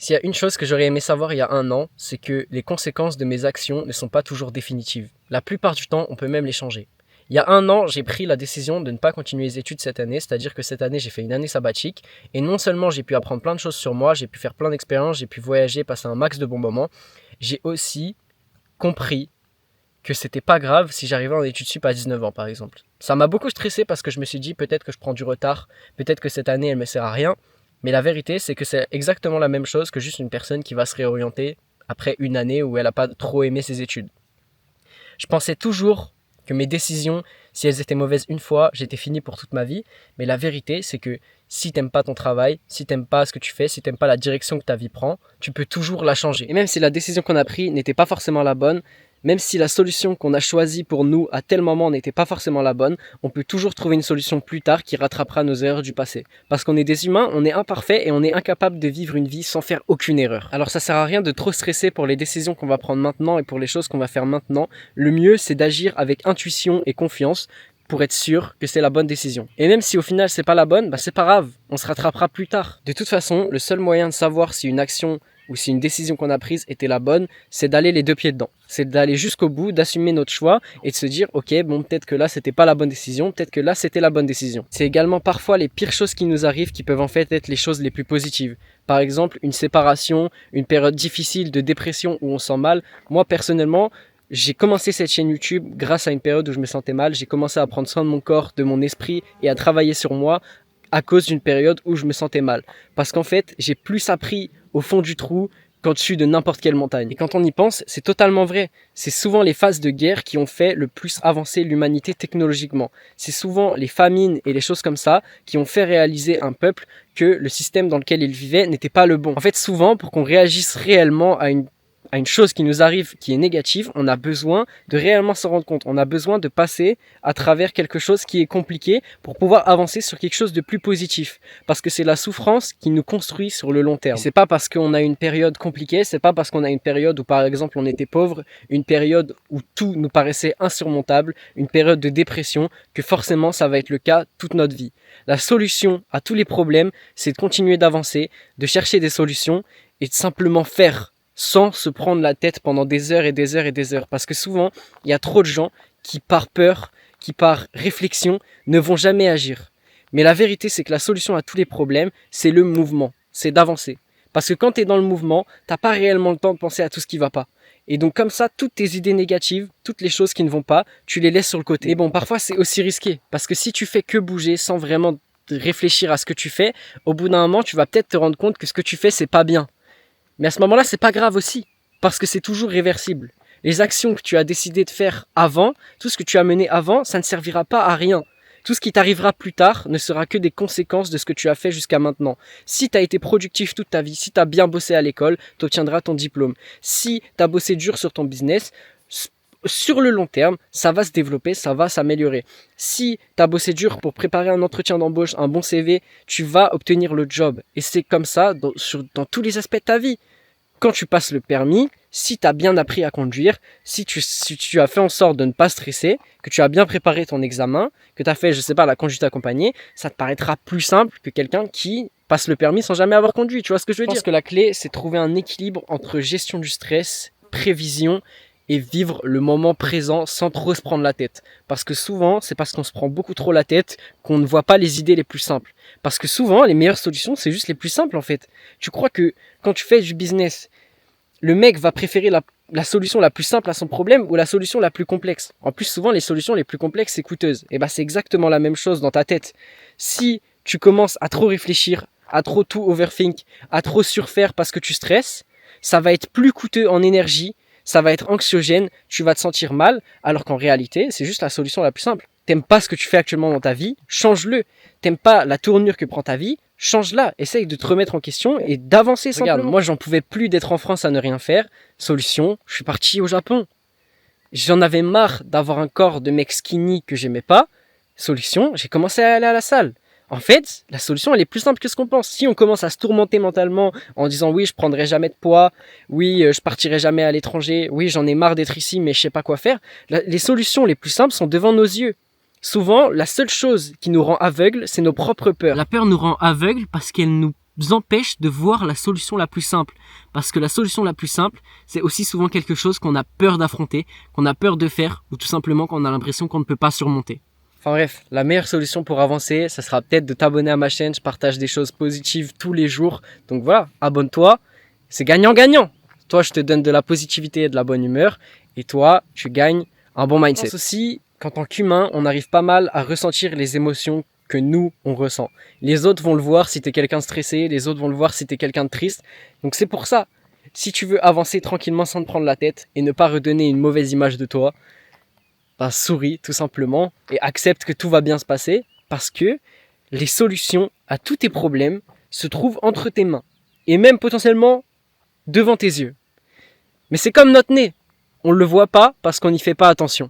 S'il y a une chose que j'aurais aimé savoir il y a un an, c'est que les conséquences de mes actions ne sont pas toujours définitives. La plupart du temps, on peut même les changer. Il y a un an, j'ai pris la décision de ne pas continuer les études cette année, c'est-à-dire que cette année, j'ai fait une année sabbatique, et non seulement j'ai pu apprendre plein de choses sur moi, j'ai pu faire plein d'expériences, j'ai pu voyager, passer un max de bons moments, j'ai aussi compris que c'était pas grave si j'arrivais en études sup à 19 ans par exemple. Ça m'a beaucoup stressé parce que je me suis dit peut-être que je prends du retard, peut-être que cette année elle me sert à rien, mais la vérité c'est que c'est exactement la même chose que juste une personne qui va se réorienter après une année où elle a pas trop aimé ses études. Je pensais toujours que mes décisions, si elles étaient mauvaises une fois, j'étais fini pour toute ma vie, mais la vérité c'est que si t'aimes pas ton travail, si t'aimes pas ce que tu fais, si t'aimes pas la direction que ta vie prend, tu peux toujours la changer. Et même si la décision qu'on a prise n'était pas forcément la bonne, même si la solution qu'on a choisie pour nous à tel moment n'était pas forcément la bonne, on peut toujours trouver une solution plus tard qui rattrapera nos erreurs du passé. Parce qu'on est des humains, on est imparfaits et on est incapable de vivre une vie sans faire aucune erreur. Alors ça sert à rien de trop stresser pour les décisions qu'on va prendre maintenant et pour les choses qu'on va faire maintenant. Le mieux c'est d'agir avec intuition et confiance pour être sûr que c'est la bonne décision. Et même si au final c'est pas la bonne, c'est pas grave, on se rattrapera plus tard. De toute façon, le seul moyen de savoir si une action ou si une décision qu'on a prise était la bonne, c'est d'aller les deux pieds dedans. C'est d'aller jusqu'au bout, d'assumer notre choix et de se dire ok, bon peut-être que là c'était pas la bonne décision, peut-être que là c'était la bonne décision. C'est également parfois les pires choses qui nous arrivent qui peuvent en fait être les choses les plus positives. Par exemple, une séparation, une période difficile de dépression où on sent mal. Moi personnellement, j'ai commencé cette chaîne YouTube grâce à une période où je me sentais mal. J'ai commencé à prendre soin de mon corps, de mon esprit et à travailler sur moi à cause d'une période où je me sentais mal. Parce qu'en fait, j'ai plus appris au fond du trou qu'au-dessus de n'importe quelle montagne. Et quand on y pense, c'est totalement vrai. C'est souvent les phases de guerre qui ont fait le plus avancer l'humanité technologiquement. C'est souvent les famines et les choses comme ça qui ont fait réaliser un peuple que le système dans lequel il vivait n'était pas le bon. En fait, souvent, pour qu'on réagisse réellement à une chose qui nous arrive qui est négative, on a besoin de réellement s'en rendre compte. On a besoin de passer à travers quelque chose qui est compliqué pour pouvoir avancer sur quelque chose de plus positif. Parce que c'est la souffrance qui nous construit sur le long terme. Et c'est pas parce qu'on a une période compliquée, c'est pas parce qu'on a une période où par exemple on était pauvre, une période où tout nous paraissait insurmontable, une période de dépression, que forcément ça va être le cas toute notre vie. La solution à tous les problèmes, c'est de continuer d'avancer, de chercher des solutions et de simplement faire sans se prendre la tête pendant des heures et des heures et des heures. Parce que souvent, il y a trop de gens qui, par peur, qui par réflexion, ne vont jamais agir. Mais la vérité, c'est que la solution à tous les problèmes, c'est le mouvement, c'est d'avancer. Parce que quand tu es dans le mouvement, t'as pas réellement le temps de penser à tout ce qui va pas. Et donc comme ça, toutes tes idées négatives, toutes les choses qui ne vont pas, tu les laisses sur le côté. Et bon, parfois c'est aussi risqué. Parce que si tu fais que bouger sans vraiment réfléchir à ce que tu fais, au bout d'un moment, tu vas peut-être te rendre compte que ce que tu fais, c'est pas bien. Mais à ce moment-là, c'est pas grave aussi, parce que c'est toujours réversible. Les actions que tu as décidé de faire avant, tout ce que tu as mené avant, ça ne servira pas à rien. Tout ce qui t'arrivera plus tard ne sera que des conséquences de ce que tu as fait jusqu'à maintenant. Si tu as été productif toute ta vie, si tu as bien bossé à l'école, tu obtiendras ton diplôme. Si tu as bossé dur sur ton business, sur le long terme, ça va se développer, ça va s'améliorer. Si tu as bossé dur pour préparer un entretien d'embauche, un bon CV, tu vas obtenir le job. Et c'est comme ça dans tous les aspects de ta vie. Quand tu passes le permis, si tu as bien appris à conduire, si tu as fait en sorte de ne pas stresser, que tu as bien préparé ton examen, que tu as fait, la conduite accompagnée, ça te paraîtra plus simple que quelqu'un qui passe le permis sans jamais avoir conduit. Tu vois ce que je veux dire ? Je pense que la clé, c'est trouver un équilibre entre gestion du stress, prévision et vivre le moment présent sans trop se prendre la tête. Parce que souvent, c'est parce qu'on se prend beaucoup trop la tête qu'on ne voit pas les idées les plus simples. Parce que souvent, les meilleures solutions, c'est juste les plus simples en fait. Tu crois que quand tu fais du business, le mec va préférer la solution la plus simple à son problème ou la solution la plus complexe? En plus, souvent, les solutions les plus complexes, c'est coûteuse. Et c'est exactement la même chose dans ta tête. Si tu commences à trop réfléchir, à trop tout overthink, à trop surfaire parce que tu stresses, ça va être plus coûteux en énergie, ça va être anxiogène, tu vas te sentir mal, alors qu'en réalité, c'est juste la solution la plus simple. T'aimes pas ce que tu fais actuellement dans ta vie, change-le. T'aimes pas la tournure que prend ta vie, change-la. Essaye de te remettre en question et d'avancer simplement. Regarde, moi j'en pouvais plus d'être en France à ne rien faire. Solution, je suis parti au Japon. J'en avais marre d'avoir un corps de mec skinny que j'aimais pas. Solution, j'ai commencé à aller à la salle. En fait, la solution, elle est plus simple que ce qu'on pense. Si on commence à se tourmenter mentalement en disant oui, je prendrai jamais de poids, oui, je partirai jamais à l'étranger, oui, j'en ai marre d'être ici, mais je sais pas quoi faire, les solutions les plus simples sont devant nos yeux. Souvent, la seule chose qui nous rend aveugles, c'est nos propres peurs. La peur nous rend aveugles parce qu'elle nous empêche de voir la solution la plus simple. Parce que la solution la plus simple, c'est aussi souvent quelque chose qu'on a peur d'affronter, qu'on a peur de faire, ou tout simplement qu'on a l'impression qu'on ne peut pas surmonter. Enfin bref, la meilleure solution pour avancer, ça sera peut-être de t'abonner à ma chaîne. Je partage des choses positives tous les jours. Donc voilà, abonne-toi. C'est gagnant-gagnant. Toi, je te donne de la positivité et de la bonne humeur. Et toi, tu gagnes un bon mindset. Je pense aussi qu'en tant qu'humain, on arrive pas mal à ressentir les émotions que nous, on ressent. Les autres vont le voir si t'es quelqu'un de stressé. Les autres vont le voir si t'es quelqu'un de triste. Donc c'est pour ça, si tu veux avancer tranquillement sans te prendre la tête et ne pas redonner une mauvaise image de toi, souris tout simplement et accepte que tout va bien se passer parce que les solutions à tous tes problèmes se trouvent entre tes mains et même potentiellement devant tes yeux. Mais c'est comme notre nez, on ne le voit pas parce qu'on n'y fait pas attention.